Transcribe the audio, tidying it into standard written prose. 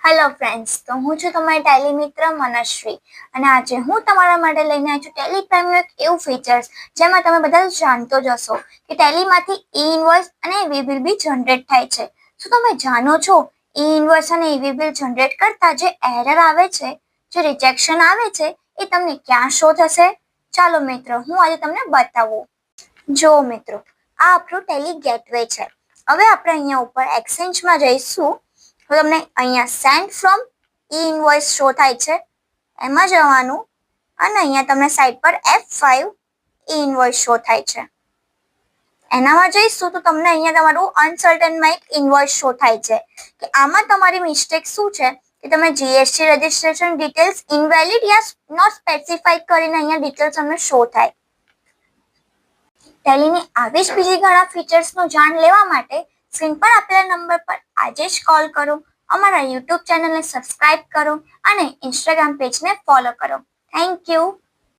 Hello friends, તો હું છું તમારી ટેલી મિત્ર મનશ્રી અને આજે હું તમારા માટે લઈને આવી છું ટેલી પ્રાઇમનું એક એવું ફીચર્સ જેમાં તમે બધા જાણતો જ હશો કે ટેલીમાંથી ઈ ઇનવોઇસ અને ઈવી બિલ બી જનરેટ થાય છે. શું તમે જાણો છો ઈ ઇનવોઇસ અને ઈવી બિલ જનરેટ કરતા જે એરર આવે છે, જે રિજેક્શન આવે છે, એ તમને ક્યાં શો થશે? ચાલો મિત્રો, હું આજે તમને બતાવું. જો મિત્રો, આ આપણું ટેલી ગેટવે છે. હવે આપણે અહીંયા ઉપર એક્સચેન્જમાં જઈશું તો તમને અહીંયા send from E invoice show થાય છે, એમાં જવાનું અને અહીંયા તમને સાઈડ પર F5 ઈ ઇનવોઇસ શો થાય છે. એનામાં જઈશું તો તમને અહીંયા તમારું અનસર્ટનમાં એક ઇનવોઇસ શો થાય છે કે આમાં તમારી મિસ્ટેક શું છે કે તમે જીએસટી રજિસ્ટ્રેશન ડિટેલ્સ ઇનવેલિડ યા નોટ સ્પેસિફાઈ કરીને અહીંયા ડિટેલ્સ તમને શો થાય. ટેલીની આવી જ બીજી ઘણા ફીચર્સનું જાણ લેવા માટે સ્ક્રીન પર આપેલા નંબર પર આજે જ કોલ કરો, અમારા યુટ્યુબ ચેનલને સબસ્ક્રાઇબ કરો અને ઇન્સ્ટાગ્રામ પેજને ફોલો કરો. Thank you.